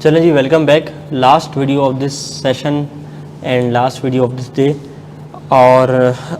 चलें जी, welcome back. Last video of this session and last video of this day. और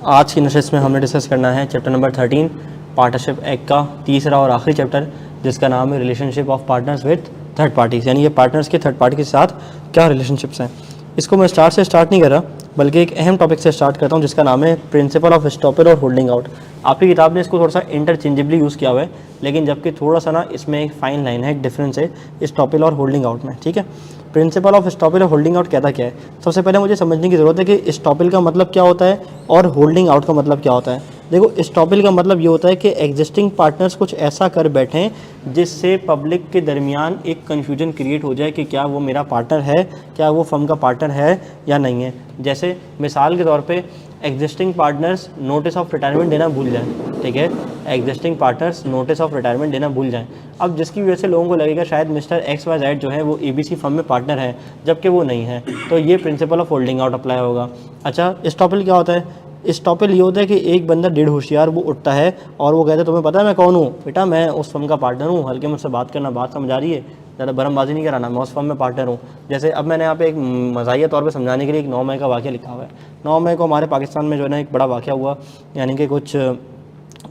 आज की नशिस्त में हमने डिस्कस करना है चैप्टर नंबर 13 पार्टनरशिप एक्ट का तीसरा और आखिरी चैप्टर, जिसका नाम है relationship of partners with third parties, यानी ये पार्टनर्स के थर्ड पार्टी के साथ क्या रिलेशनशिप्स हैं। इसको मैं स्टार्ट नहीं कर रहा, बल्कि एक अहम टॉपिक से स्टार्ट करता हूँ, जिसका नाम है प्रिंसिपल ऑफ स्टॉपेज और होल्डिंग आउट। आपकी किताब ने इसको थोड़ा सा इंटरचेंजेबली यूज़ किया हुआ है, लेकिन जबकि थोड़ा सा ना इसमें एक फाइन लाइन है, एक डिफरेंस है स्टॉपेज और होल्डिंग आउट में। ठीक है, प्रिंसिपल ऑफ स्टॉपेज और होल्डिंग आउट कहता क्या है। सबसे पहले मुझे समझने की ज़रूरत है कि स्टॉपेज का मतलब क्या होता है और होल्डिंग आउट का मतलब क्या होता है। देखो, स्टॉपेज का मतलब ये होता है कि एग्जिस्टिंग पार्टनर्स कुछ ऐसा कर बैठें जिससे पब्लिक के दरमियान एक कन्फ्यूजन क्रिएट हो जाए कि क्या वो मेरा पार्टनर है, क्या वो फर्म का पार्टनर है या नहीं है। जैसे मिसाल के तौर पे existing partners notice of retirement देना भूल जाएं। ठीक है, existing partners notice of retirement देना भूल जाएं। अब जिसकी वजह से लोगों को लगेगा शायद मिस्टर XYZ जो है वो ABC फर्म में पार्टनर है, जबकि वो नहीं है, तो ये principle of holding out apply होगा। अच्छा, स्टॉपेज क्या होता है। स्टॉपेज ये होता है कि एक बंदा डेढ़ होशियार वो उठता है और वो कहता है तुम्हें पता है मैं कौन हूँ बेटा, मैं उस फर्म का पार्टनर हूँ, हल्के मुझसे बात करना, बात समझ आ रही है, ज़्यादा बरमबाजी नहीं कराना, मैं उस फर्म में पार्टनर हूँ। जैसे अब मैंने यहाँ पे एक मज़ाहिया तौर पे समझाने के लिए एक 9 मई का वाक़या लिखा हुआ है। 9 मई को हमारे पाकिस्तान में जो है ना एक बड़ा वाक़या हुआ, यानी कि कुछ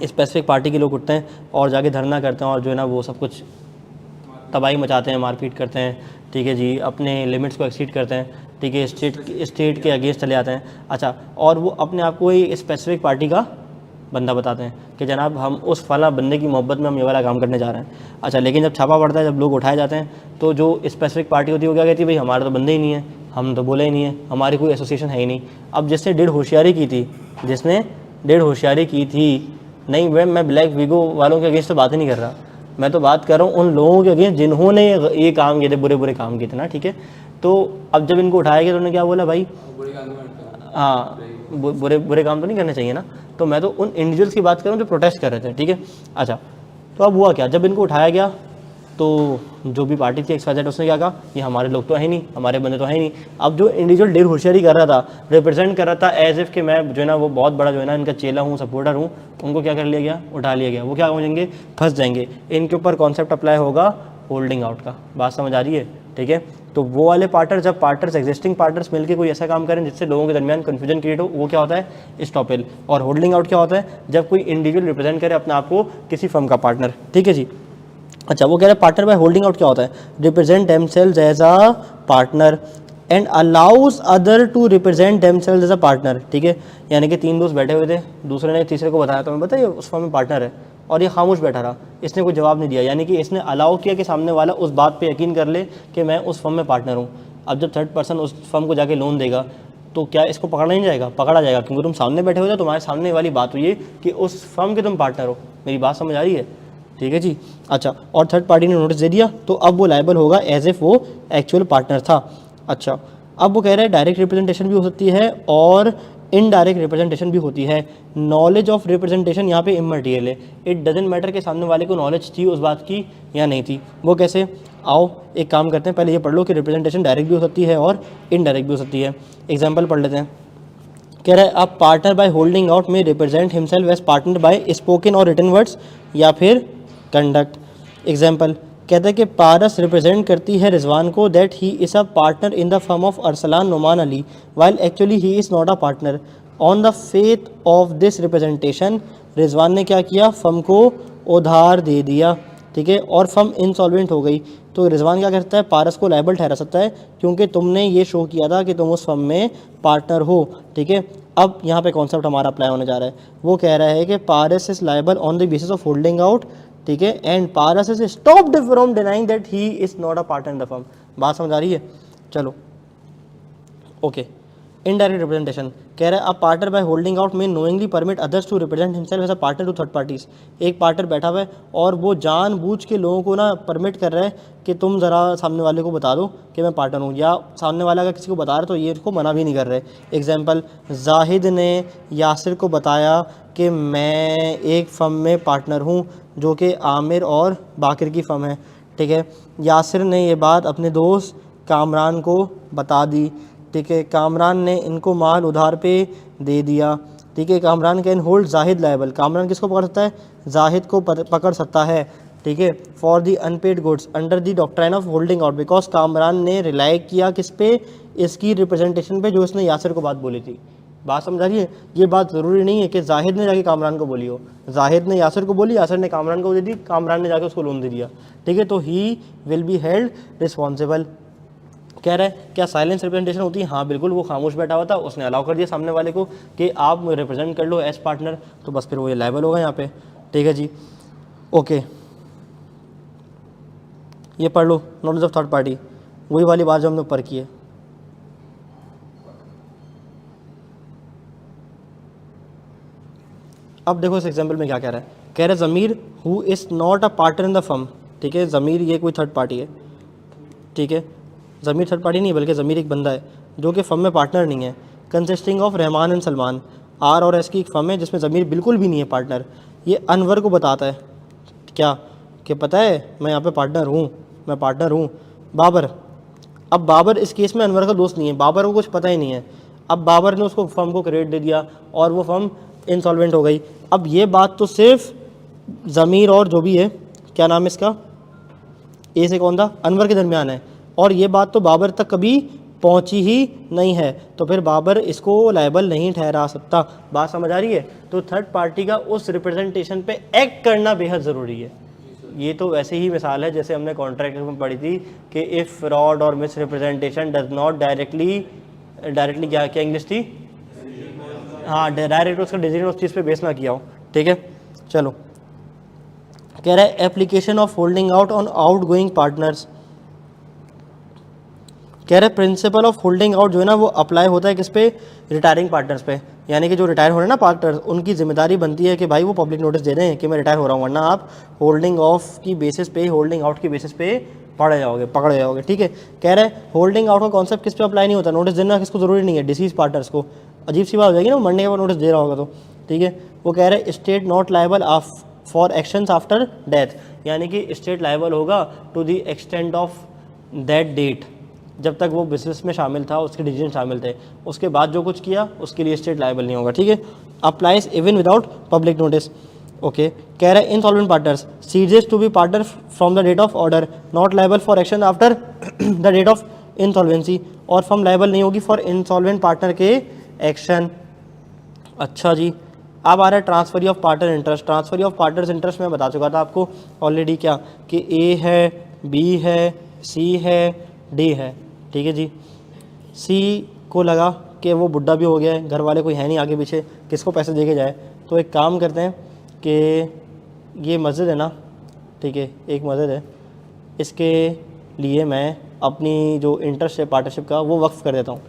स्पेसिफिक पार्टी के लोग उठते हैं और जाके धरना करते हैं और जो है ना वो सब कुछ तबाही मचाते हैं, मारपीट करते हैं। ठीक है जी, अपने लिमिट्स को एक्सीड करते हैं। ठीक है, स्टेट के अगेंस्ट चले जाते हैं। अच्छा, और वो अपने आप को एक स्पेसिफिक पार्टी का बंदा बताते हैं कि जनाब हम उस फला बंदे की मोहब्बत में हम ये वाला काम करने जा रहे हैं। अच्छा, लेकिन जब छापा पड़ता है, जब लोग उठाए जाते हैं, तो जो स्पेसिफिक पार्टी होती है वो क्या कहती है, भाई हमारा तो बंदे ही नहीं है, हम तो बोले ही नहीं है, हमारी कोई एसोसिएशन है ही नहीं। अब जिसने डेढ़ होशियारी की थी, नहीं मैं ब्लैक वीगो वालों के अगेंस्ट तो बात ही नहीं कर रहा, मैं तो बात कर रहा हूँ उन लोगों के अगेंस्ट जिन्होंने ये काम किए थे, बुरे बुरे काम किए थे ना। ठीक है, तो अब जब इनको उठाया गया तो उन्होंने क्या बोला, भाई हाँ बुरे काम तो नहीं करने चाहिए ना, तो मैं तो उन इंडिविजुअल्स की बात कर रहा हूँ जो प्रोटेस्ट कर रहे थे। ठीक है, अच्छा, तो अब हुआ क्या, जब इनको उठाया गया तो जो भी पार्टी थी XYZ उसने क्या कहा, ये हमारे लोग तो है नहीं, हमारे बंदे तो है नहीं। अब जो इंडिविजुअल डेढ़ होशियारी कर रहा था, रिप्रेजेंट कर रहा था एज इफ़ कि मैं जो है ना वो बहुत बड़ा जो है ना इनका चेला हूँ, सपोर्टर हूँ, उनको क्या कर लिया गया, उठा लिया गया। वो क्या हो जाएंगे, फंस जाएंगे। इनके ऊपर कॉन्सेप्ट अप्लाई होगा होल्डिंग आउट का। बात समझ आ रही है। ठीक है, तो वो वाले पार्टनर, जब पार्टनर्स एग्जिस्टिंग पार्टनर्स मिलकर कोई ऐसा काम करें जिससे लोगों के दरमियान कन्फ्यूजन क्रिएट हो, वो क्या होता है, स्टॉपेज। और होल्डिंग आउट क्या होता है, जब कोई इंडिविजुअल रिप्रेजेंट करे अपने आप को किसी फर्म का पार्टनर। ठीक है जी। अच्छा, वो कह रहे हैं पार्टनर बाय होल्डिंग आउट क्या होता है, represent themselves as a partner and allows other to represent themselves as a partner. ठीक है, यानी कि 3 दोस्त बैठे हुए थे, दूसरे ने तीसरे को बताया, तो मैं बताइए उस फर्म में पार्टनर है, और ये खामोश बैठा रहा, इसने कोई जवाब नहीं दिया, यानी कि इसने अलाउ किया कि सामने वाला उस बात पे यकीन कर ले कि मैं उस फर्म में पार्टनर हूँ। अब जब थर्ड पर्सन उस फर्म को जाके लोन देगा तो क्या इसको पकड़ा नहीं जाएगा, पकड़ा जाएगा, क्योंकि तुम सामने बैठे हो, तुम्हारे सामने वाली बात हुई है कि उस फर्म के तुम पार्टनर हो। मेरी बात समझ आ रही है। ठीक है जी। अच्छा, और थर्ड पार्टी ने नोटिस दे दिया तो अब वो लायबल होगा एज इफ वो एक्चुअल पार्टनर था। अच्छा, अब वो कह रहे हैं डायरेक्ट रिप्रेजेंटेशन भी हो सकती है और इनडायरेक्ट रिप्रेजेंटेशन भी होती है। नॉलेज ऑफ रिप्रेजेंटेशन यहाँ पे इमर्टियल है, इट डजेंट मैटर कि सामने वाले को नॉलेज थी उस बात की या नहीं थी। वो कैसे, आओ एक काम करते हैं, पहले ये पढ़ लो कि रिप्रेजेंटेशन डायरेक्ट भी हो सकती है और इनडायरेक्ट भी हो सकती है। एग्जाम्पल पढ़ लेते हैं। कह रहा है अब पार्टनर बाय होल्डिंग आउट में represent himself as partner by spoken और रिटन वर्ड्स या फिर कंडक्ट। एग्जाम्पल कहते हैं कि पारस रिप्रेजेंट करती है रिजवान को that he is a partner in the firm of Arsalan Numan Ali while actually he is not a partner. On the faith of this representation Rizwan ने क्या किया, फर्म को उधार दे दिया। ठीक है, और फर्म इंसॉल्वेंट हो गई, तो रिजवान क्या करता है, पारस को लायबल ठहरा सकता है क्योंकि तुमने ये शो किया था कि तुम उस फर्म में पार्टनर हो। ठीक है, अब यहाँ पे कॉन्सेप्ट हमारा अप्लाई होने जा रहा है। वो कह रहा है कि Paras is liable on the basis of holding out. ठीक है, and Paras is stopped from denying that he is not a partner in the firm. बात समझ आ रही है। चलो ओके। इनडायरेक्ट रिप्रेजेंटेशन कह रहा है अब पार्टनर बाय होल्डिंग आउट में knowingly permit others to represent himself as a partner to third parties. एक पार्टनर बैठा हुआ है और वो जानबूझ के लोगों को ना परमिट कर रहा है कि तुम ज़रा सामने वाले को बता दो कि मैं पार्टनर हूँ, या सामने वाला अगर किसी को बता रहा है तो ये इसको मना भी नहीं कर रहे। एग्जाम्पल, जाहिद ने यासिर को बताया कि मैं एक फ़र्म में पार्टनर हूँ जो कि आमिर और बाकिर की फ़र्म है। ठीक है, यासिर ने ये बात अपने दोस्त कामरान को बता दी। ठीक है, कामरान ने इनको माल उधार पे दे दिया। ठीक है, Kamran can hold Zahid liable. Kamran किसको पकड़ सकता है, जाहिद को पकड़ सकता है। ठीक ठीक है, for the unpaid goods under the doctrine of holding out, because Kamran ने रिलाई किया किस पे, इसकी रिप्रेजेंटेशन पे जो इसने यासिर को बात बोली थी। बात समझ आ रही है? ये बात ज़रूरी नहीं है कि जाहिद ने जाके कामरान को बोली हो, जाहिद ने यासिर को बोली, यासिर ने कामरान को दे दी, कामरान ने जाके उसको लोन दे दिया, ठीक है, तो he will be held responsible. कह रहा है क्या साइलेंस रिप्रेजेंटेशन होती है? हाँ बिल्कुल, वो खामोश बैठा हुआ था, उसने अलाउ कर दिया सामने वाले को कि आप रिप्रेजेंट कर लो एज पार्टनर, तो बस फिर वो ये लायबल होगा यहाँ पे, ठीक है जी। ओके, ये पढ़ लो, नॉलेज ऑफ थर्ड पार्टी, वही वाली बात जो हमने ऊपर की है। अब देखो इस एग्जाम्पल में क्या कह रहा है, कह रहा है Zameer who is not a partner in the firm, ठीक है, ज़मीर ये कोई थर्ड पार्टी है, ठीक है, ज़मीर थर्ड पार्टी नहीं बल्कि ज़मीर एक बंदा है जो कि फर्म में पार्टनर नहीं है, consisting of Rehman and Salman, R और एस की एक फर्म है जिसमें ज़मीर बिल्कुल भी नहीं है पार्टनर। ये अनवर को बताता है क्या कि पता है मैं यहाँ पे पार्टनर हूँ, मैं पार्टनर हूँ। बाबर, अब बाबर इस केस में अनवर का दोस्त नहीं है, बाबर को कुछ पता ही नहीं है, अब बाबर ने उसको फर्म को क्रेडिट दे दिया और वो फर्म इंसॉल्वेंट हो गई। अब ये बात तो सिर्फ ज़मीर और जो भी है, क्या नाम है इसका, ए से कौन था, अनवर के दरमियान है, और ये बात तो बाबर तक कभी पहुंची ही नहीं है, तो फिर बाबर इसको लायबल नहीं ठहरा सकता। बात समझ आ रही है? तो थर्ड पार्टी का उस रिप्रेजेंटेशन पे एक्ट करना बेहद ज़रूरी है। ये तो वैसे ही मिसाल है जैसे हमने कॉन्ट्रैक्ट में पढ़ी थी कि इफ़ फ्रॉड और miss representation does not directly क्या क्या इंग्लिश थी, हाँ डायरेक्ट उसका डिसीजन उस चीज़ पे बेस ना किया हो, ठीक है। चलो, कह रहा है application of holding out on out going partners, कह रहे प्रिंसिपल ऑफ होल्डिंग आउट जो है ना वो अप्लाई होता है किस पे, रिटायरिंग पार्टनर्स पे, यानी कि जो रिटायर हो रहे हैं ना पार्टनर्स, उनकी जिम्मेदारी बनती है कि भाई वो पब्लिक नोटिस दे दें कि मैं रिटायर हो रहा हूँ, वरना आप होल्डिंग ऑफ की बेसिस पे, होल्डिंग आउट की बेसिस पे पकड़े जाओगे, ठीक है। कह रहे हैं होल्डिंग आउट का कॉन्सेप्ट किस पे अप्लाई नहीं होता, नोटिस देना किसको ज़रूरी नहीं है, डिसीज पार्टनर्स को। अजीब सी बात हो जाएगी ना, मरने के बाद नोटिस दे रहा होगा तो, ठीक है। वो कह रहे हैं state not liable for actions after death, यानी कि स्टेट लायबल होगा to the extent of that date, जब तक वो बिजनेस में शामिल था, उसके डिसीजन शामिल थे, उसके बाद जो कुछ किया उसके लिए स्टेट लायबल नहीं होगा, ठीक है। Applies even without public notice. Okay, कह रहे हैं insolvent partners ceases to be partner from the date of order, not liable for action after the date of insolvency, और फर्म लायबल नहीं होगी फॉर इंसॉल्वेंट पार्टनर के action. अच्छा जी, अब आ रहा है transferee of partner interest. Transferee of partners interest मैं बता चुका था आपको ऑलरेडी, क्या कि ए है, बी है, सी है, डी है, ठीक है जी। सी को लगा कि वो बुढ़ा भी हो गया है, घर वाले कोई है नहीं आगे पीछे, किसको पैसे दे के जाए, तो एक काम करते हैं कि ये मस्जिद है ना, ठीक है, एक मस्जिद है, इसके लिए मैं अपनी जो इंटरेस्ट है पार्टनरशिप का वो वक्फ कर देता हूँ।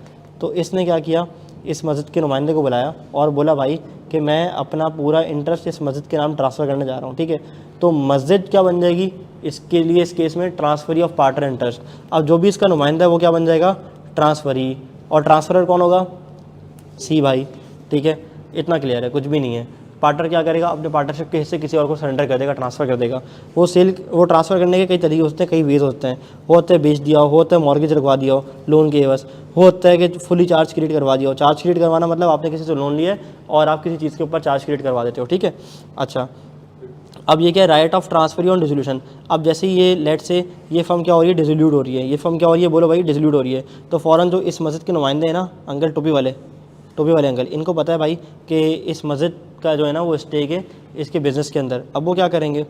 तो इसने क्या किया, इस मस्जिद के नुमाइंदे को बुलाया और बोला भाई कि मैं अपना पूरा इंटरेस्ट इस मस्जिद के नाम ट्रांसफ़र करने जा रहा हूँ, ठीक है। तो मस्जिद क्या बन जाएगी इसके लिए, इस केस में ट्रांसफरी ऑफ पार्टनर इंटरेस्ट। अब जो भी इसका नुमाइंदा है वो क्या बन जाएगा, ट्रांसफरी, और ट्रांसफरर कौन होगा, सी भाई, ठीक है। इतना क्लियर है, कुछ भी नहीं है। पार्टनर क्या करेगा, अपने पार्टनरशिप के हिस्से किसी और को सरेंडर कर देगा, ट्रांसफ़र कर देगा। वो ट्रांसफ़र करने के कई तरीके होते हैं, कई वेज होते हैं, होता है बेच दिया हो, होता है मॉर्गेज रखवा दिया हो लोन के एवज, होता है कि फुली चार्ज क्रिएट करवा दिया हो। चार्ज क्रिएट करवाना मतलब आपने किसी से लोन लिया है और आप किसी चीज़ के ऊपर चार्ज क्रिएट करवा देते हो, ठीक है। अच्छा, अब ये क्या है, right of transferee on dissolution. अब जैसे ये लेट से ये फर्म क्या हो रही है, डिसोल्यूट हो रही है, ये फर्म क्या हो रही है, बोलो भाई डिसोल्यूट हो रही है, तो फ़ौरन जो इस मस्जिद के नुमाइंदे हैं ना, अंकल टोपी वाले अंकल, इनको पता है भाई कि इस मस्जिद का जो है ना वो स्टेक है इसके बिज़नेस के अंदर। अब वो क्या करेंगे,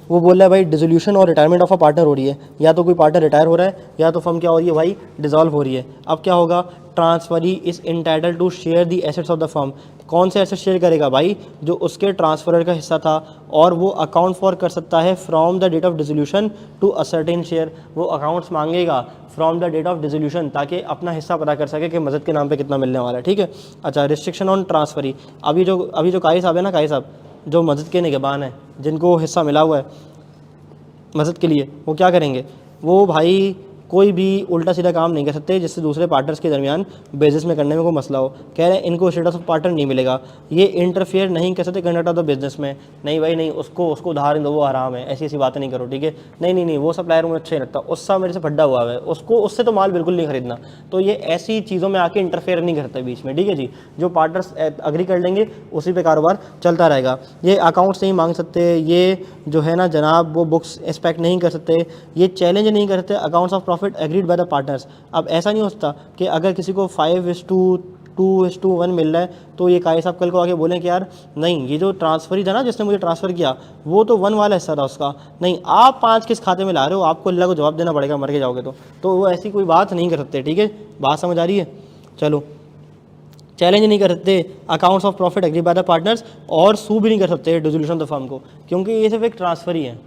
वो बोल रहा है भाई डिसोल्यूशन और रिटायरमेंट ऑफ अ पार्टनर हो रही है, या तो कोई पार्टनर रिटायर हो रहा है या तो फर्म क्या हो रही है भाई, डिसॉल्व हो रही है। अब क्या होगा, transferee is entitled to share the assets of the firm. कौन से एसेट शेयर करेगा भाई, जो उसके ट्रांसफरर का हिस्सा था, और वो अकाउंट फॉर कर सकता है from the date of dissolution to a certain share. वो अकाउंट्स मांगेगा from the date of dissolution ताकि अपना हिस्सा पता कर सके कि मस्जिद के नाम पे कितना मिलने वाला है, ठीक है। अच्छा, रिस्ट्रिक्शन ऑन ट्रांसफरी। अभी जो कारी साहब है ना, कारी साहब जो मस्जिद के निगहबान हैं, जिनको हिस्सा मिला हुआ है मस्जिद के लिए, वो क्या करेंगे, वो भाई कोई भी उल्टा सीधा काम नहीं कर सकते जिससे दूसरे पार्टनर्स के दरमियान बिजनेस में करने में कोई मसला हो। कह रहे हैं इनको स्टेटस ऑफ पार्टनर नहीं मिलेगा, ये इंटरफेयर नहीं कर सकते कंडक्ट ऑफ द बिजनेस में। नहीं भाई नहीं, उसको उधार दो, वो हराम है, ऐसी बातें नहीं करो, ठीक है। नहीं, वो सप्लायर मुझे अच्छा नहीं लगता, उसका मेरे से फड्डा हुआ है, उसको उससे तो माल बिल्कुल नहीं खरीदना। तो ये ऐसी चीज़ों में आके इंटरफेयर नहीं करते बीच में, ठीक है जी। जो पार्टनर्स अग्री कर लेंगे उसी पे कारोबार चलता रहेगा। ये अकाउंट्स नहीं मांग सकते, ये जो है ना जनाब वो बुक्स इंस्पेक्ट नहीं कर सकते, ये चैलेंज नहीं कर सकते accounts of profit agreed by the partners. अब ऐसा नहीं होता कि अगर किसी को 5:2:1 मिल रहा है तो ये काये साहब कल को आके बोलें कि यार नहीं, ये जो ट्रांसफ़र ही था ना जिसने मुझे ट्रांसफ़र किया वो तो 1 वाला हिस्सा था उसका, नहीं आप 5 किस खाते में ला रहे हो, आपको अल्लाह को जवाब देना पड़ेगा मर के जाओगे तो वो ऐसी कोई बात नहीं कर सकते, ठीक है। बात समझ आ रही है? चलो, चैलेंज नहीं कर सकते accounts of profit agree by the partners, और सू भी नहीं कर सकते डिसोल्यूशन ऑफ द फर्म को, क्योंकि ये सिर्फ एक ट्रांसफ़र ही है।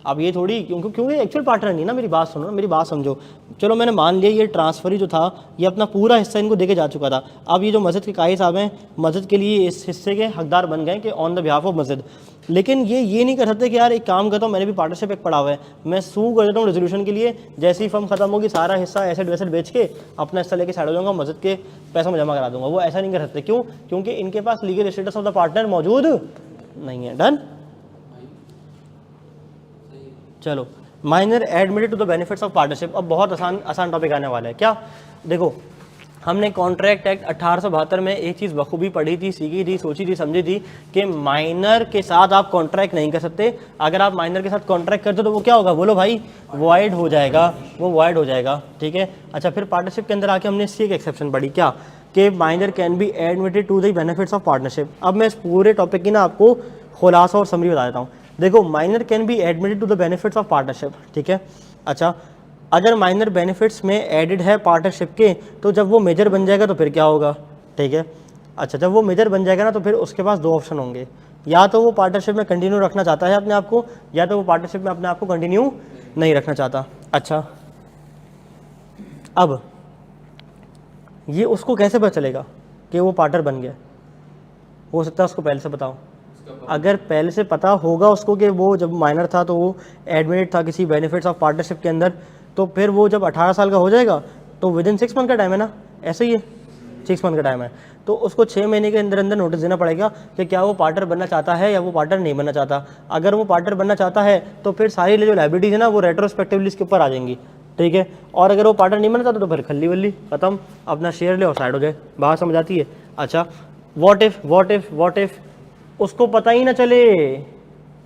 अब ये थोड़ी क्योंकि एक्चुअल पार्टनर नहीं ना, मेरी बात सुनो ना, मेरी बात समझो। चलो मैंने मान लिया ये ट्रांसफ़र ही जो था ये अपना पूरा हिस्सा इनको देके जा चुका था। अब ये जो मस्जिद के काई साहब हैं मस्जिद के लिए इस हिस्से के हकदार बन गए कि ऑन द बिहाफ ऑफ मस्जिद। लेकिन ये नहीं कर सकते कि यार एक काम करता हूँ, मैंने भी पार्टनरशिप एक पड़ा हुआ है, मैं सू कर देता हूँ रेजोल्यूशन के लिए, जैसी फर्म खत्म होगी सारा हिस्सा एसेट वैसेट बेच के अपना हिस्सा लेके साइड हो जाऊँगा, मस्जिद के पैसों में जमा करा दूंगा। वो ऐसा नहीं कर सकते, क्यों? क्योंकि इनके पास legal status of the partner मौजूद नहीं है। डन। चलो, minor admitted to the benefits of partnership. अब बहुत आसान टॉपिक आने वाला है। क्या? देखो, हमने कॉन्ट्रैक्ट एक्ट 1872 में एक चीज़ बखूबी पढ़ी थी, सीखी थी, सोची थी, समझी थी कि माइनर के साथ आप कॉन्ट्रैक्ट नहीं कर सकते। अगर आप माइनर के साथ कॉन्ट्रैक्ट करते हो तो वो क्या होगा, बोलो भाई? वॉइड हो जाएगा, वो वॉइड हो जाएगा, ठीक है। अच्छा, फिर पार्टनरशिप के अंदर आके हमने इसकी एक एक्सेप्शन पढ़ी, क्या? कि minor can be admitted to the benefits of partnership. अब मैं इस पूरे टॉपिक की ना आपको खुलासा और समरी बता देता हूँ। देखो, minor can be admitted to the benefits of partnership, ठीक है। अच्छा, अगर माइनर बेनिफिट्स में एडिड है पार्टनरशिप के, तो जब वो मेजर बन जाएगा तो फिर क्या होगा, ठीक है। अच्छा, जब वो मेजर बन जाएगा ना तो फिर उसके पास 2 ऑप्शन होंगे, या तो वो पार्टनरशिप में कंटिन्यू रखना चाहता है अपने आप को, या तो वो पार्टनरशिप में अपने आप को कंटिन्यू नहीं रखना चाहता। अच्छा, अब ये उसको कैसे पता चलेगा कि वो पार्टनर बन गया? हो सकता है उसको पहले से बताओ। अगर पहले से पता होगा उसको कि वो जब माइनर था तो वो एडमिट था किसी बेनिफिट्स ऑफ पार्टनरशिप के अंदर, तो फिर वो जब 18 साल का हो जाएगा तो विदिन 6 मंथ का टाइम है ना, ऐसे ही है, 6 मंथ का टाइम है, तो उसको 6 महीने के अंदर अंदर नोटिस देना पड़ेगा कि क्या वो पार्टनर बनना चाहता है या वो पार्टनर नहीं बनना चाहता। अगर वो पार्टनर बनना चाहता है तो फिर सारी जो लायबिलिटीज है ना वो रेट्रोस्पेक्टिवली इसके ऊपर आ जाएंगी, ठीक है। और अगर वो पार्टनर नहीं बनना चाहता तो फिर खल्ली वल्ली खत्म, अपना शेयर ले और साइड हो जाए। बात समझ आती है? अच्छा, व्हाट इफ उसको पता ही ना चले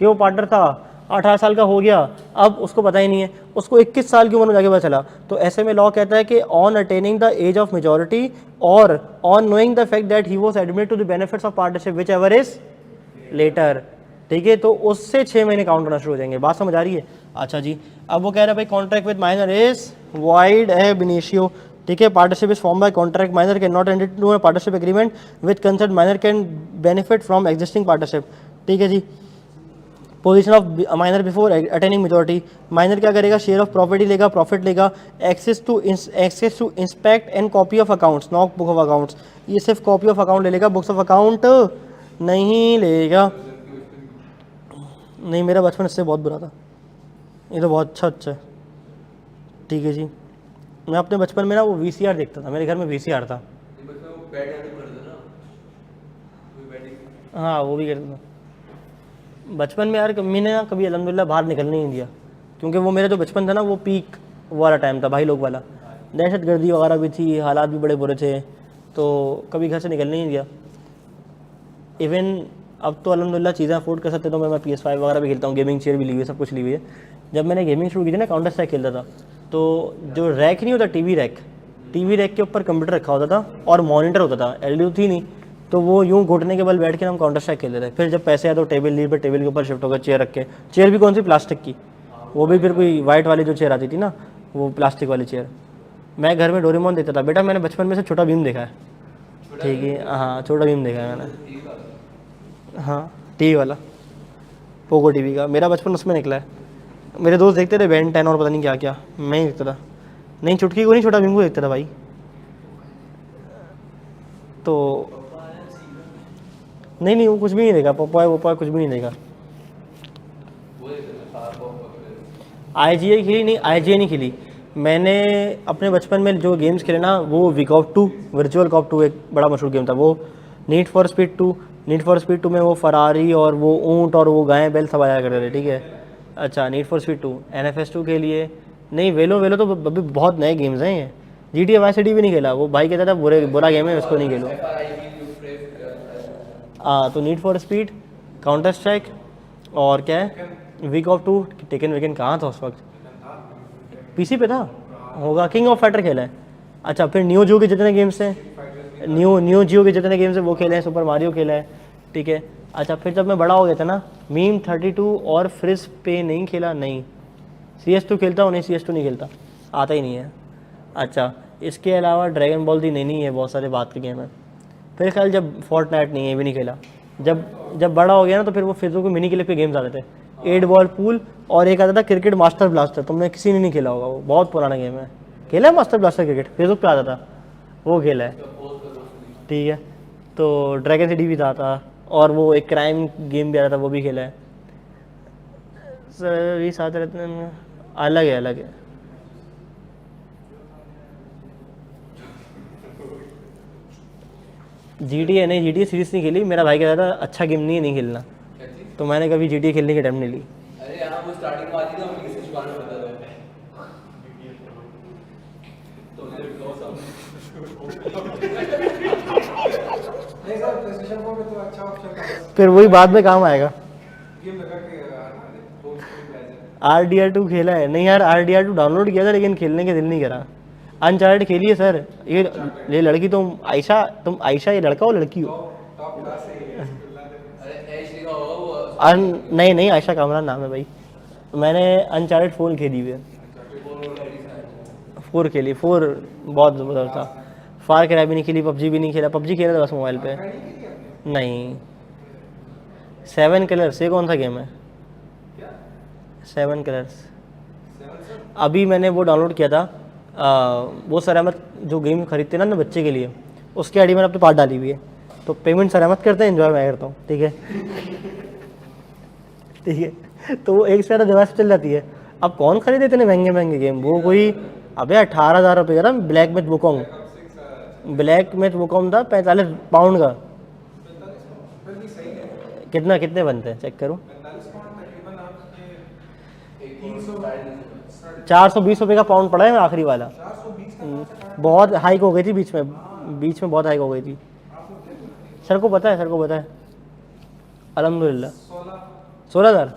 कि वो पार्टनर था, 18 साल का हो गया, अब उसको पता ही नहीं है, उसको 21 साल की उम्र में जाके पता चला, तो ऐसे में लॉ कहता है कि on attaining the age of majority और on knowing the fact that he was admitted to the benefits of partnership whichever is later, ठीक है, तो उससे 6 महीने काउंट होना शुरू हो जाएंगे। बात समझ आ रही है? अच्छा जी, अब वो कह रहा है भाई contract with minor is void ab initio, ठीक है। Partnership is form by contract, minor can not enter to a partnership agreement with concern minor can benefit from existing partnership, ठीक है जी। Position of minor before attaining majority, minor क्या करेगा, share of property लेगा, profit लेगा, access to inspect and copy of accounts, not book of accounts, ये सिर्फ copy of account ले लेगा, बुक्स ऑफ अकाउंट नहीं लेगा। नहीं, मेरा बचपन इससे बहुत बुरा था, ये तो बहुत अच्छा है, ठीक है जी। मैं अपने बचपन में ना वो VCR देखता था, मेरे घर में VCR था। हाँ, वो भी करता था बचपन में यार। मैंने ना कभी अल्हम्दुलिल्लाह बाहर निकलने नहीं दिया, क्योंकि वो मेरा जो बचपन था ना वो पीक वाला टाइम था, भाई लोग वाला, दहशत गर्दी वगैरह भी थी, हालात भी बड़े बुरे थे, तो कभी घर से निकलने नहीं दिया। इवन अब तो अल्हम्दुलिल्लाह चीज़ें अफोर्ड कर सकते, तो मैं PS5 वगैरह भी खेलता हूँ, गेमिंग चेयर भी ली हुई है, सब कुछ ली हुई है। जब मैंने गेमिंग शुरू की थी ना, काउंटर स्ट्राइक खेलता था, तो जो रैक नहीं होता टीवी रैक के ऊपर कंप्यूटर रखा होता था और मॉनिटर होता था, LED थी नहीं, तो वो यूँ घुटने के बल बैठ के हम काउंटर स्ट्राइक खेलते थे। फिर जब पैसे आए तो टेबल ली, पर टेबल के ऊपर शिफ्ट होकर चेयर रख के, चेयर भी कौन सी, प्लास्टिक की, वो भी फिर कोई वाइट वाली जो चेयर आती थी ना, वो प्लास्टिक वाली चेयर। मैं घर में डोरेमोन देखता था। बेटा मैंने बचपन में से छोटा भीम देखा है, ठीक है, हाँ छोटा भीम देखा है मैंने, हाँ टीवी वाला, पोगो टीवी का, मेरा बचपन उसमें निकला है। मेरे दोस्त देखते थे Ben 10 और पता नहीं क्या क्या, मैं ही देखता था। नहीं, चुटकी को नहीं, छोटा भीम को देखता था भाई। तो नहीं, वो कुछ भी नहीं देखा, पप्पा कुछ भी नहीं देखा। IGI खेली नहीं, IGI नहीं खेली मैंने अपने बचपन में जो गेम्स खेले ना, वो विकॉप 2, वर्चुअल कॉप 2 एक बड़ा मशहूर गेम था। वो need for speed 2, need for speed 2 में वो फरारी और वो ऊँट और वो गाय बैल सब आया करते थे, ठीक है। अच्छा, नीड फॉर स्पीड 2, NFS 2 के लिए नहीं, वेलो वेलो तो अभी बहुत नए गेम्स हैं ये। GTA वाई सिटी भी नहीं खेला, वो भाई कहता था बुरा गेम है, उसको नहीं खेलो। हाँ, तो need for speed, counter strike और क्या है, वीक ऑफ 2, टेकन वेकन कहाँ था उस वक्त, PC पे था होगा, किंग ऑफ फाइटर खेला है। अच्छा, फिर न्यू जियो के जितने गेम्स हैं, न्यू जियो के जितने गेम्स हैं वो खेले हैं, सुपर मारियो खेला है, ठीक है। अच्छा, फिर जब मैं बड़ा हो गया था ना, मीम 32 और फ्रिज पे नहीं खेला, नहीं। CS2 खेलता हूँ, नहीं CS2 नहीं खेलता, आता ही नहीं है। अच्छा, इसके अलावा ड्रैगन बॉल दी नहीं है, बहुत सारे बात के गेम है। फिर ख्याल जब फोर्टनाइट नहीं है, भी नहीं खेला। जब बड़ा हो गया ना, तो फिर वो फेसबुक पे मिनी क्लिप के गेम्स आते थे, 8 बॉल पूल और एक आता था क्रिकेट मास्टर ब्लास्टर, तुमने किसी ने नहीं खेला होगा, वो बहुत पुराना गेम है। खेला है मास्टर ब्लास्टर क्रिकेट, फेसबुक पे आता था, वो खेला है, ठीक है। तो ड्रैगन सिटी भी था और वो एक क्राइम गेम भी आता था, वो भी खेला है। सर ये साथ रहते हैं, अलग है, अलग है। GTA नहीं, GTA सीरीज नहीं खेली, मेरा भाई कहता था अच्छा गेम नहीं है, नहीं खेलना, तो मैंने कभी GTA खेलने की टाइम नहीं ली। अरे यहाँ वो स्टार्टिंग में आती ना, हम किसी जुबान में बता रहे हैं तो मेरे क्लोज आप नहीं सर, PlayStation 4 में तो अच्छा ऑप्शन था, फिर वही बाद में काम आएगा। गेम लगा के फोन स्क्रीन RDR2 खेला है? नहीं यार, RDR2 डाउनलोड किया था लेकिन खेलने के दिल नहीं करा। अनचार्टेड खेलिए सर, ये लड़की तुम आयशा ये लड़का हो लड़की हो? टॉप क्लास है ये। अरे ऐश लिखा होगा वो नहीं, आयशा कामरान नाम है भाई। मैंने अनचार्टेड 4 खेली हुई है, 4 खेली, 4 बहुत ज़बरदस्त था। फार क्राई भी नहीं खेली, PUBG भी नहीं खेला, PUBG खेला था बस मोबाइल पे। नहीं, 7 कलर्स, ये कौन सा गेम है? 7 कलर्स अभी मैंने वो डाउनलोड किया था, वो सर अहमद जो गेम खरीदते हैं ना बच्चे के लिए, उसकी आईडी मैंने अपने पास डाली हुई है, तो पेमेंट सर अहमद करते हैं, एंजॉय मैं करता हूँ, ठीक है। ठीक है, तो वो एक से ज़्यादा डिवाइस चल जाती है। अब कौन खरीदे इतने महंगे महंगे गेम, वो कोई अबे 18,000 रुपये का ना ब्लैक में वुकोंग, ब्लैक में वुकोंग था 45 पाउंड का। कितने बनते हैं चेक करो, 420 रुपये का पाउंड पड़ा है आखिरी वाला। बहुत हाइक हो गई थी बीच में बहुत हाइक हो गई थी। सर को पता है अल्हम्दुलिल्लाह 16,000।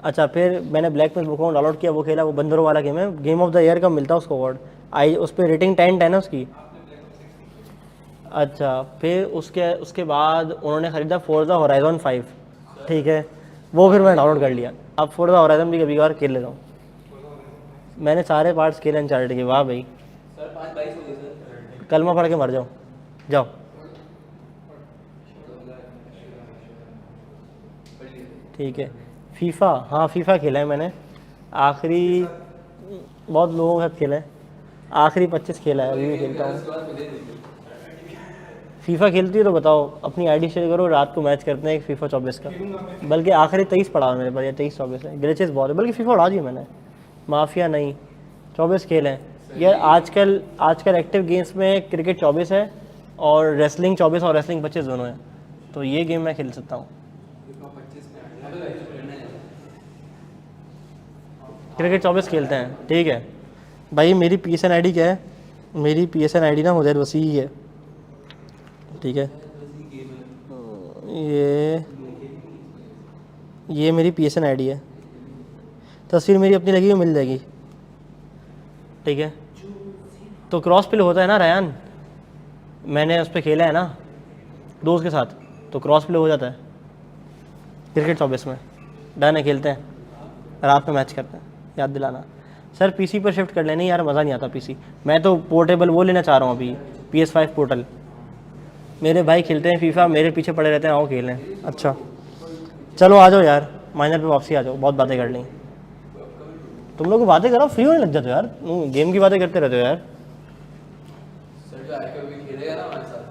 अच्छा, फिर मैंने ब्लैक में बुक डाउनलोड किया, वो खेला, वो बंदरों वाला गेम है, गेम ऑफ द ईयर का मिलता है उसको अवार्ड, उस पर रेटिंग 10 है उसकी। अच्छा, फिर उसके बाद उन्होंने ख़रीदा फोर्जा होराइजन 5, ठीक है, वो फिर मैंने डाउनलोड कर लिया। अब फोर्जा होराइजन भी कभी बार खेल लेता हूँ। मैंने सारे पार्ट्स खेले अनचार्टेड के। वाह भाई, सर 5-22 हो गए सर। कलमा पढ़ के मर जाओ। ठीक है, फीफा, हाँ फीफा खेला है मैंने, आखिरी बहुत लोगों के साथ खेला है, आखिरी 25 खेला है, अभी भी खेलता हूँ। फीफा खेलती है तो बताओ, अपनी आईडी शेयर करो, रात को मैच करते हैं एक फीफा 24 का, बल्कि आखिरी 23 पड़ा है मेरे पास, या 23-24 है, ग्लिचेस बहुत है, बल्कि फीफा उड़ा दिया मैंने, माफिया नहीं, 24 खेल हैं यार। आजकल एक्टिव गेम्स में क्रिकेट 24 है और रेसलिंग 24 और रेसलिंग 25 दोनों है, तो ये गेम मैं खेल सकता हूँ। क्रिकेट 24 खेलते हैं, ठीक है भाई। मेरी PSN आईडी क्या है? मेरी PSN आईडी ना मुझे वसी ही है, ठीक है। ये मेरी PSN आईडी है, तस्वीर मेरी अपनी लगी हुई मिल जाएगी, ठीक है। तो क्रॉस प्ले होता है ना रयान, मैंने उस पर खेला है ना दोस्त के साथ, तो क्रॉस प्ले हो जाता है क्रिकेट 24 में। डन है, खेलते हैं, रात में मैच करते हैं, याद दिलाना। सर PC पर शिफ्ट कर लेने यार, मज़ा नहीं आता PC। मैं तो पोर्टेबल वो लेना चाह रहा हूँ अभी, PS5 पोर्टल। मेरे भाई खेलते हैं फीफा, मेरे पीछे पड़े रहते हैं, आओ खेलें। अच्छा चलो आ जाओ यार, माइनर पे वापसी आ जाओ, बहुत बातें कर ली। तुम लोग बातें करो, फ्री होने लग जाते हो यार, गेम की बातें करते रहते हो यार। सर जो आके अभी खेलेगा ना हमारे साथ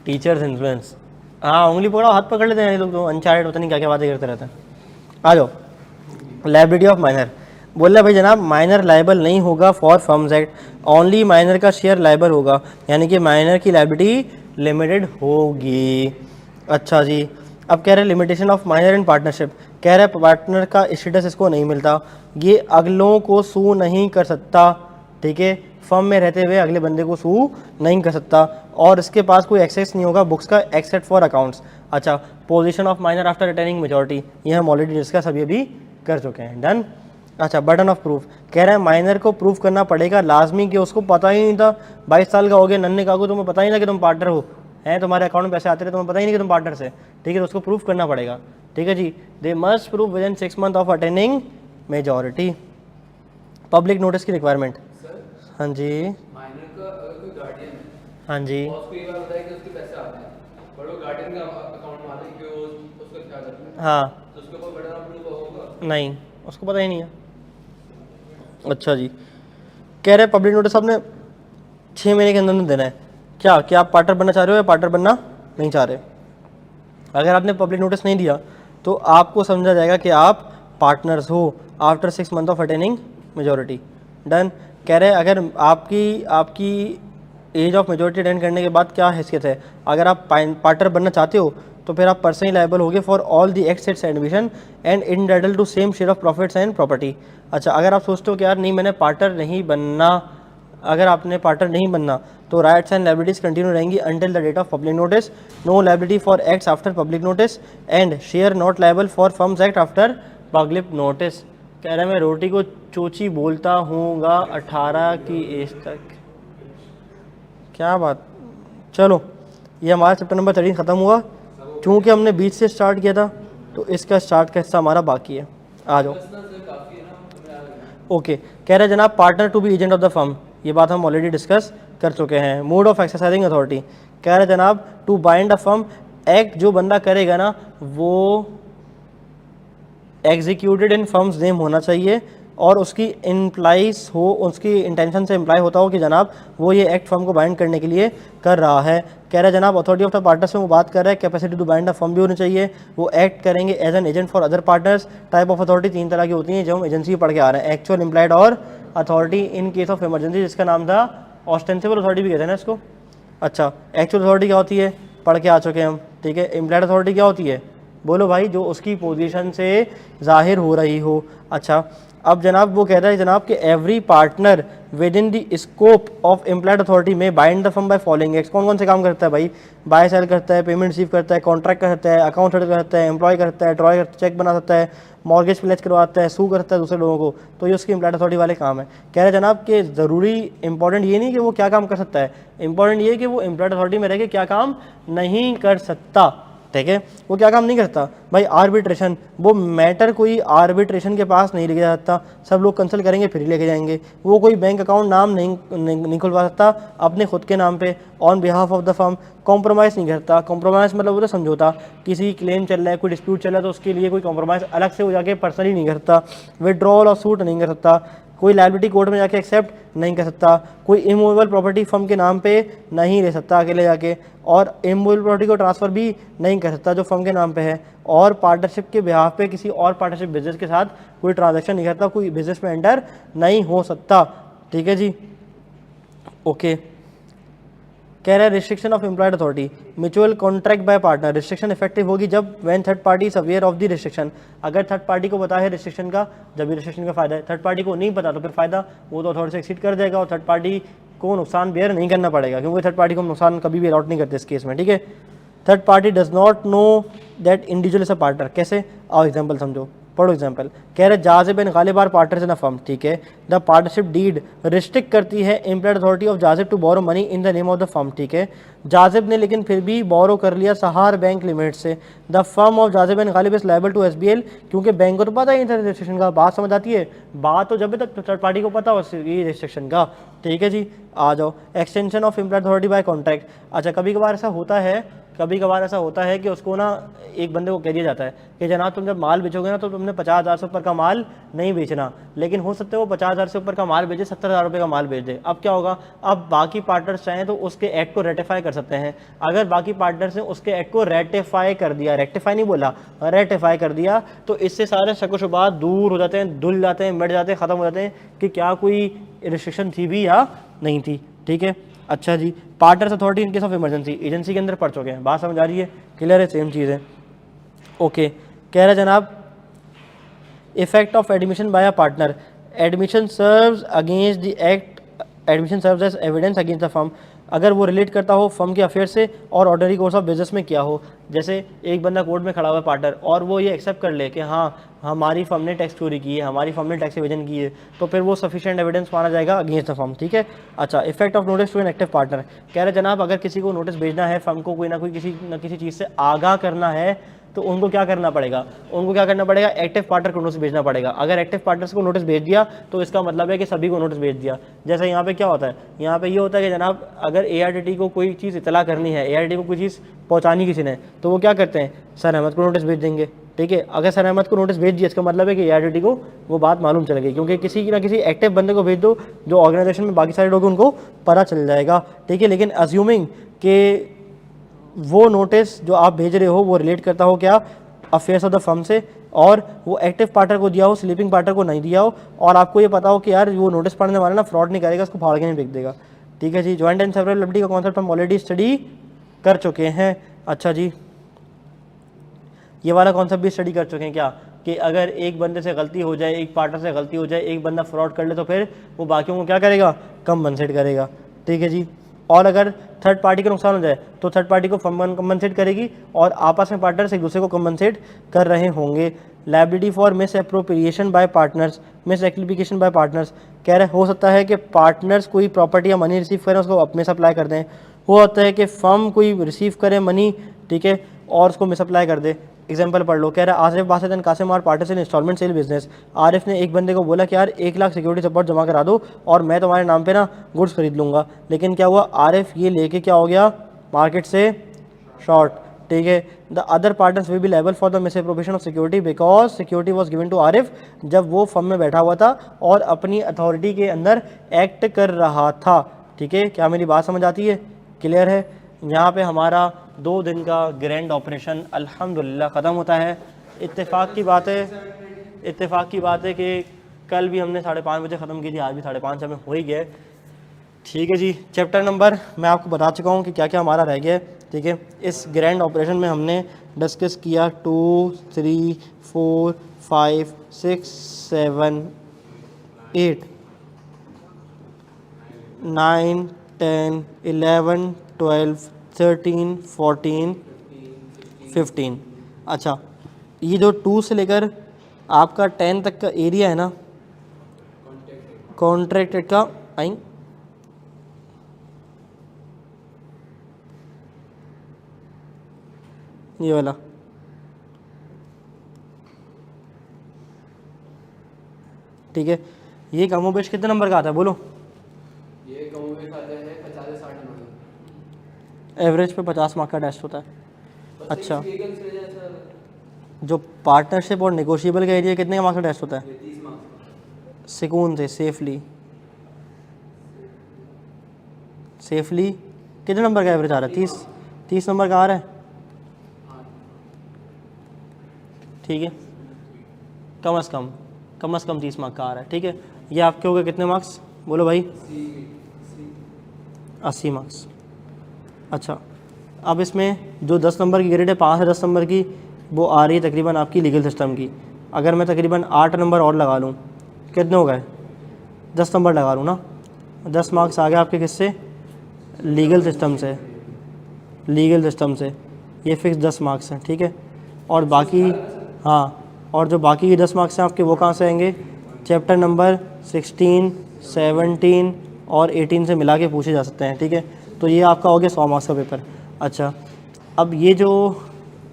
टीचर्स इन्फ्लुएंस, हाँ उंगली पकड़ो, हाथ पकड़ लेते हैं ये लोग, तो अनचार्टेड पता नहीं क्या क्या बातें करते रहते हैं। आ जाओ, लायबिलिटी ऑफ माइनर। बोला भाई जनाब माइनर लाइबल नहीं होगा for firm's act, only minor का शेयर लाइबल होगा, यानी कि माइनर की लायबिलिटी लिमिटेड होगी। अच्छा जी, अब कह रहे हैं limitation of minor in partnership, कह रहे हैं पार्टनर का स्टेटस इसको नहीं मिलता, ये अगलों को सू नहीं कर सकता, ठीक है, फर्म में रहते हुए अगले बंदे को सू नहीं कर सकता, और इसके पास कोई एक्सेस नहीं होगा बुक्स का एक्सेप्ट फॉर अकाउंट्स। अच्छा, position of minor after attaining majority, ये हम ऑलरेडी डिस्कस अभी अभी कर चुके हैं, डन। अच्छा, बर्डन ऑफ प्रूफ, कह रहे हैं माइनर को प्रूफ करना पड़ेगा लाजमी कि उसको पता ही नहीं था, 22 साल का हो गया नन्हे काकू, तुम्हें पता ही ना कि तुम पार्टनर हो, हैं तुम्हारे अकाउंट में पैसे आते रहे, तुम्हें पता ही नहीं कि तुम पार्टनर से, ठीक है, तो उसको प्रूफ करना पड़ेगा, ठीक है जी। They must proof within 6 month of attaining majority. Public notice की रिक्वायरमेंट, हाँ जी, माइनर का अगर कोई गार्डियन है, हाँ जी, और उसको ये बात बताया कि उसके पैसे आते हैं, पर वो गार्डियन का अकाउंट मालिक कि वो उसका क्या करता है, हाँ, तो उसके ऊपर बर्डन ऑफ प्रूफ होगा। नहीं उसको पता ही नहीं है। अच्छा जी, कह रहे पब्लिक नोटिस आपने 6 महीने के अंदर देना है, क्या आप पार्टनर बनना चाह रहे हो या पार्टनर बनना नहीं चाह रहे? अगर आपने पब्लिक नोटिस नहीं दिया तो आपको समझा जाएगा कि आप पार्टनर्स हो after 6 month of attaining majority, done. कह रहे हैं अगर आपकी एज ऑफ मेजॉरिटी अटेंड करने के बाद क्या हैसियत है, अगर आप पार्टनर बनना चाहते हो तो फिर आप पर्सनली लायबल होगे for all the assets admission and entitled to same share of profits and property. अच्छा, अगर आप सोचते हो कि यार नहीं मैंने पार्टनर नहीं बनना, अगर आपने पार्टनर नहीं बनना तो राइट्स एंड लायबिलिटीज कंटिन्यू रहेंगी until the date of public notice, no liability for acts after public notice and share not liable for firm's act after public notice. कह रहे हैं मैं रोटी को चोची बोलता हूँगा 18 की एज तक, क्या बात। चलो, ये हमारा चैप्टर नंबर 13 ख़त्म हुआ, क्योंकि हमने बीच से स्टार्ट किया था तो इसका स्टार्ट का हिस्सा हमारा बाकी है। आ जाओ, ओके। कह रहे हैं जनाब partner to be agent of the firm, ये बात हम ऑलरेडी डिस्कस कर चुके हैं। मोड ऑफ एक्सरसाइजिंग अथॉरिटी, कह रहे हैं जनाब to bind a firm, act जो बंदा करेगा ना वो एग्जीक्यूटेड इन फर्म्स नेम होना चाहिए और उसकी इम्प्लाइज हो, उसकी इंटेंशन से इम्प्लाई होता हो कि जनाब वो ये एक्ट फर्म को बाइंड करने के लिए कर रहा है। कह रहा है जनाब अथॉरिटी ऑफ द पार्टनर्स में वो बात कर रहा है capacity to bind the firm भी होनी चाहिए, वो एक्ट करेंगे as an agent for other partners. Type of authority 3 तरह की होती हैं जो हम एजेंसी पढ़ के आ रहे हैं, एक्चुअल, इम्प्लाइड और authority in case of emergency, जिसका नाम था ऑस्टेंसिबल अथॉरिटी भी कहते हैं ना इसको। अच्छा, एक्चुअल अथॉरिटी क्या होती है पढ़ के आ चुके हैं हम, ठीक है। इम्प्लाइड अथॉरिटी क्या होती है बोलो भाई, जो उसकी पोजीशन से जाहिर हो रही हो। अच्छा, अब जनाब वो कह रहा है जनाब कि every partner within the scope of implied authority में bind the firm by following acts. कौन कौन से काम करता है भाई? बाय सेल करता है, पेमेंट रिसीव करता है, कॉन्ट्रैक्ट करता है, अकाउंट सेटल करता है, एम्प्लॉय करता है, ड्रॉय करता है, चेक बना सकता है, मॉर्गेज प्लेज करवाता है, सू करता है दूसरे लोगों को, तो ये उसकी इम्प्लाइड अथॉरिटी वाले काम है। कह रहे हैं जनाब कि ज़रूरी इंपॉर्टेंट ये नहीं कि वो क्या काम कर सकता है, इंपॉर्टेंट ये कि वो इम्प्लाइड अथॉरिटी में रह के क्या काम नहीं कर सकता, ठीक है। वो क्या काम नहीं करता भाई? आर्बिट्रेशन, वो मैटर कोई आर्बिट्रेशन के पास नहीं लेके जा सकता, सब लोग कंसल्ट करेंगे फिर ही लेके जाएंगे। वो कोई बैंक अकाउंट नाम नहीं खुलवा सकता अपने खुद के नाम पे on behalf of the firm. Compromise नहीं करता, कॉम्प्रोमाइज़ मतलब वो तो समझौता, किसी क्लेम चल रहा है, कोई डिस्प्यूट चल रहा है तो उसके लिए कोई कॉम्प्रोमाइज़ अलग से हो जाके पर्सनली नहीं करता। विड्रॉल और सूट नहीं कर सकता, कोई लायबिलिटी कोर्ट में जाके एक्सेप्ट नहीं कर सकता, कोई इमूवेबल प्रॉपर्टी फर्म के नाम पे नहीं ले सकता अकेले जाके, और इमूवेबल प्रॉपर्टी को ट्रांसफ़र भी नहीं कर सकता जो फर्म के नाम पे है, और पार्टनरशिप के बिहाफ पे किसी और पार्टनरशिप बिजनेस के साथ कोई ट्रांजैक्शन नहीं करता, कोई बिजनेस में एंटर नहीं हो सकता, ठीक है जी, ओके। कह रहा है restriction of employed authority, mutual contract by partner, restriction effective होगी जब when third party is aware of the restriction. अगर थर्ड पार्टी को पता है रिस्ट्रिक्शन का, जब भी रिस्ट्रिक्शन का फायदा है, थर्ड पार्टी को नहीं पता तो फिर फायदा वो तो अथॉरिटी से एक्सीड कर जाएगा और थर्ड पार्टी को नुकसान बेयर नहीं करना पड़ेगा, क्योंकि थर्ड पार्टी को नुकसान कभी भी अलॉट नहीं करते इस केस में, ठीक है। Third party does not know that individual is a partner, कैसे आओ एग्जाम्पल समझो, पढ़ो एग्जाम्पल। कह रहे Jazib and Ghalib are partners in a firm, ठीक है। द पार्टनरशिप डीड रिस्ट्रिक्ट करती है employed authority of Jazib to borrow money in the name of the firm, ठीक है। जाजिब ने लेकिन फिर भी बोरो कर लिया सहार बैंक लिमिट से। The firm of Jazib and Ghalib is liable to SBL, क्योंकि बैंक को तो पता ही नहीं था रजिस्ट्रेशन का। बात समझ आती है? बात तो जब तक थर्ड पार्टी को पता हो ये रजिस्ट्रेशन का, ठीक है जी। आ जाओ, extension of employed authority bye contract. अच्छा, कभी कभार ऐसा होता है कभी कभार ऐसा होता है कि उसको ना एक बंदे को कह दिया जाता है कि जनाब तुम जब माल बेचोगे ना तो तुमने 50,000 से ऊपर का माल नहीं बेचना, लेकिन हो सकता है वो 50,000 से ऊपर का माल बेचे, 70,000 रुपये का माल बेच दे। अब क्या होगा, अब बाकी पार्टनर्स चाहें तो उसके एक्ट को रेटिफाई कर सकते हैं। अगर बाकी पार्टनर्स ने उसके एक्ट को रेटिफाई कर दिया, रेक्टिफाई नहीं बोला, रेटिफाई कर दिया, तो इससे सारे शक व शुबहात दूर हो जाते हैं, धुल जाते हैं, मिट जाते हैं, ख़त्म हो जाते हैं कि क्या कोई रिस्ट्रिक्शन थी भी या नहीं थी। ठीक है, अच्छा जी। Partners authority in case of emergency, agency के अंदर पढ़ चुके हैं, बात समझ आ रही है, क्लियर है, सेम चीज़ है। ओके, कह रहे जनाब effect of admission by a partner, admission serves against the act, admission serves as evidence against the firm, अगर वो रिलेट करता हो फर्म के अफेयर से और ऑर्डनरी कोर्स ऑफ बिजनेस में किया हो। जैसे एक बंदा कोर्ट में खड़ा हुआ है पार्टनर, और वो ये एक्सेप्ट कर ले कि हाँ हमारी फर्म ने टैक्स चोरी की है, हमारी फर्म ने टैक्स एवेजन की है, तो फिर वो सफिशिएंट एविडेंस माना जाएगा अगेंस्ट द फर्म। ठीक है, अच्छा। Effect of notice to an active partner, कह रहे जनाब अगर किसी को नोटिस भेजना है, फर्म को कोई ना कोई किसी न किसी चीज़ से आगाह करना है, तो उनको क्या करना पड़ेगा, उनको क्या करना पड़ेगा, एक्टिव पार्टनर को नोटिस भेजना पड़ेगा। अगर एक्टिव पार्टनर्स को नोटिस भेज दिया तो इसका मतलब है कि सभी को नोटिस भेज दिया। जैसे यहाँ पे क्या होता है, यहाँ पे ये होता है कि जनाब अगर ARTT को कोई चीज़ इतला करनी है, ARTT को कोई चीज़ पहुँचानी किसी ने, तो वो क्या करते हैं, सर अहमद को नोटिस भेज देंगे। ठीक है, अगर सर अहमद को नोटिस भेज दिया इसका मतलब है कि ARTT को वो बात मालूम चल गई, क्योंकि किसी ना किसी एक्टिव बंदे को भेज दो जो ऑर्गेनाइजेशन में बाकी सारे लोग उनको पता चल जाएगा। ठीक है, लेकिन अज्यूमिंग कि वो नोटिस जो आप भेज रहे हो वो रिलेट करता हो क्या अफेयर्स ऑफ द फर्म से, और वो एक्टिव पार्टनर को दिया हो, स्लीपिंग पार्टनर को नहीं दिया हो, और आपको ये पता हो कि यार वो नोटिस पढ़ने वाला ना फ्रॉड नहीं करेगा, उसको फाड़ के नहीं फेंक देगा। ठीक है जी। जॉइंट एंड सेवरल लायबिलिटी का कॉन्सेप्ट हम ऑलरेडी स्टडी कर चुके हैं। अच्छा जी, ये वाला कॉन्सेप्ट भी स्टडी कर चुके हैं क्या, कि अगर एक बंदे से गलती हो जाए, एक पार्टनर से गलती हो जाए, एक बंदा फ्रॉड कर ले, तो फिर वो बाकियों को क्या करेगा, कंपनसेट करेगा। ठीक है जी। और अगर थर्ड पार्टी का नुकसान हो जाए तो थर्ड पार्टी को फर्म कंपनसेट करेगी, और आपस में पार्टनर्स एक दूसरे को कंपनसेट कर रहे होंगे। Liability for miss appropriation bye partners, miss application by partners, कह रहे हो सकता है कि पार्टनर्स कोई प्रॉपर्टी या मनी रिसीव करें, उसको अपने सप्लाई कर दें। हो सकता है कि फर्म कोई रिसीव करे मनी, ठीक है, और उसको मिसअप्लाई कर दे। एग्जाम्पल पढ़ लो, कह रहा है Arif Basit and Qasim are partners in instalment sale business. Arif ने एक बंदे को बोला कि यार 1 लाख सिक्योरिटी सपोर्ट जमा करा दो और मैं तुम्हारे नाम पे ना गुड्स खरीद लूँगा, लेकिन क्या हुआ, आरिफ ये लेके क्या हो गया, मार्केट से शॉर्ट। ठीक है, the other partners will be liable for the misappropriation of security because security was given to Arif, जब वो फर्म में बैठा हुआ था और अपनी अथॉरिटी के अंदर एक्ट कर रहा था। ठीक है, क्या मेरी बात समझ आती है, क्लियर है। यहाँ पे हमारा 2 दिन का ग्रैंड ऑपरेशन अल्हम्दुलिल्लाह ख़त्म होता है। इत्तेफाक की बात है कि कल भी हमने 5:30 बजे ख़त्म की थी, आज भी 5:30 हमें हो ही गया। ठीक है जी। चैप्टर नंबर मैं आपको बता चुका हूँ कि क्या क्या हमारा रह गया है। ठीक है, इस ग्रैंड ऑपरेशन में हमने डिस्कस किया 2, 3, 4, 5, 6, 7, 8, 9, 10, 11, 12, 13, 14, 15। अच्छा, ये जो 2 से लेकर आपका 10 तक का एरिया है ना, कॉन्ट्रैक्टेड का, आई ये वाला, ठीक है, ये कमोबेश कितने नंबर का आता है बोलो, ये कमोबेश आता है 50 से 60 नंबर, एवरेज पे 50 मार्क का टेस्ट होता है। बस अच्छा, एक से जैसा जो पार्टनरशिप और नेगोशिएबल का एरिया कितने का मार्क्स का टेस्ट होता है, 30 मार्क्स। सुकून से सेफली कितने नंबर का एवरेज आ रहा है, 30 नंबर का आ रहा है। ठीक है, कम से कम 30 मार्क का आ रहा है। ठीक है, ये आपके हो गए कितने मार्क्स बोलो भाई, 80 मार्क्स। अच्छा, अब इसमें जो 10 नंबर की ग्रेड है, 5 से 10 नंबर की, वो आ रही है तकरीबन आपकी लीगल सिस्टम की। अगर मैं तकरीबन 8 नंबर और लगा लूँ, कितने हो गए, 10 नंबर लगा लूँ ना, 10 मार्क्स आ गए आपके किससे, लीगल सिस्टम से। ये फिक्स 10 मार्क्स हैं। ठीक है, और बाकी, हाँ, और जो बाकी के 10 मार्क्स हैं आपके वो कहाँ से आएंगे, चैप्टर नंबर 16, 17 और 18 से मिला के पूछे जा सकते हैं। ठीक है, तो ये आपका हो गया 100 मार्क्स का पेपर। अच्छा, अब ये जो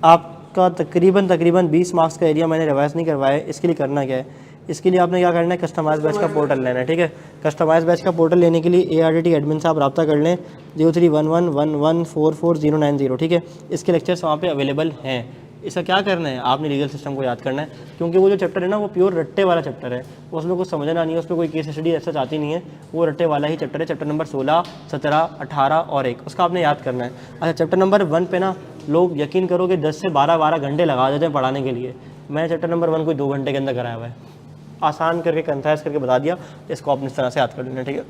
आपका तकरीबन 20 मार्क्स का एरिया मैंने रिवाइज़ नहीं करवाया है, इसके लिए करना क्या है, इसके लिए आपने क्या करना है, कस्टमाइज बैच का पोर्टल लेना है, ठीक है। कस्टमाइज बैच का पोर्टल लेने के लिए ARDT एडमिन से आप रब्ता कर लें 031111444090, ठीक है। इसके लेक्चर्स वहाँ पे अवेलेबल हैं। इसका क्या करना है, आपने लीगल सिस्टम को याद करना है, क्योंकि वो जो चैप्टर है ना वो प्योर रट्टे वाला चैप्टर है, उसमें कुछ समझना नहीं है, उसमें कोई केस स्टडी ऐसा चाहती नहीं है, वो रट्टे वाला ही चैप्टर है। चैप्टर नंबर 16, 17, 18 और 1 उसका आपने याद करना है। अच्छा, चैप्टर नंबर 1 पे ना लोग यकीन करो कि 10 से 12 घंटे लगा देते हैं पढ़ाने के लिए। मैं चैप्टर नंबर 1 को 2 घंटे के अंदर कराया हुआ है, आसान करके कंसाइज करके बता दिया, इसको आप इस तरह से याद कर लेना, ठीक है।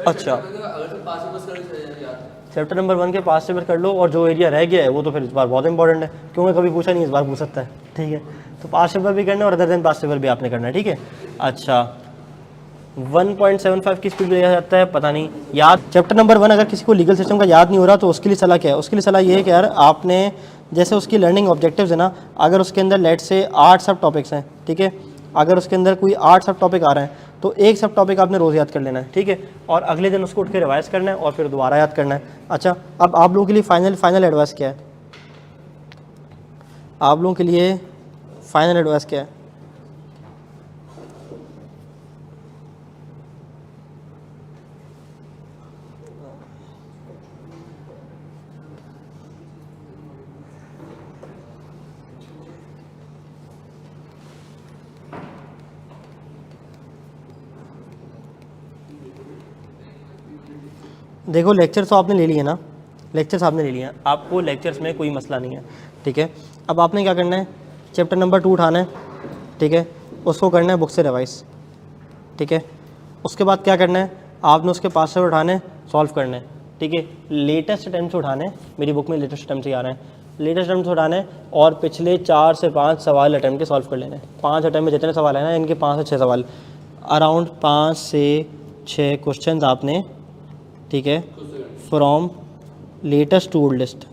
अच्छा, अगर से पास बस कर याद चैप्टर नंबर 1 के 5 से कर लो, और जो एरिया रह गया है वो तो फिर इस बार बहुत इंपॉर्टेंट है, क्योंकि कभी पूछा नहीं, इस बार पूछ सकता है, ठीक है। तो 5 से भी करना है और अदर देन 5 से भी आपने करना है, ठीक है। अच्छा, 1.75 की स्पीड में लिया जाता है, पता नहीं याद। चैप्टर नंबर 1 अगर किसी को लीगल सिस्टम का याद नहीं हो रहा तो उसके लिए सलाह क्या है, उसके लिए सलाह ये है कि यार आपने जैसे उसकी लर्निंग ऑब्जेक्टिव्स है ना, अगर उसके अंदर लेट से 8 सब टॉपिक्स हैं, ठीक है, अगर उसके अंदर कोई 8 सब टॉपिक आ रहे हैं तो एक सब टॉपिक आपने रोज़ याद कर लेना है, ठीक है, और अगले दिन उसको उठ के रिवाइज करना है और फिर दोबारा याद करना है। अच्छा, अब आप लोगों के लिए फाइनल एडवाइस क्या है, आप लोगों के लिए फाइनल एडवाइस क्या है? देखो, लेक्चर्स तो आपने ले लिए ना, लेक्चर्स आपने ले लिए, आपको लेक्चर्स में कोई मसला नहीं है, ठीक है। अब आपने क्या करना है, चैप्टर नंबर 2 उठाना है, ठीक है, उसको करना है बुक से रिवाइज, ठीक है। उसके बाद क्या करना है, आपने उसके पास से उठाने सॉल्व करना है, ठीक है। लेटेस्ट अटैम्प्ट उठाने, मेरी बुक में लेटेस्ट अटैम्प्ट ही आ रहे हैं, लेटेस्ट अटैम्प्ट उठाने और पिछले 4 से 5 सवाल अटैम्प्ट के सॉल्व कर लेने। 5 अटैम्प्ट में जितने सवाल हैं ना, इनके 5 से 6 सवाल, अराउंड 5 से 6 क्वेश्चन आपने, ठीक है, फ्रॉम लेटेस्ट टू ओल्डेस्ट,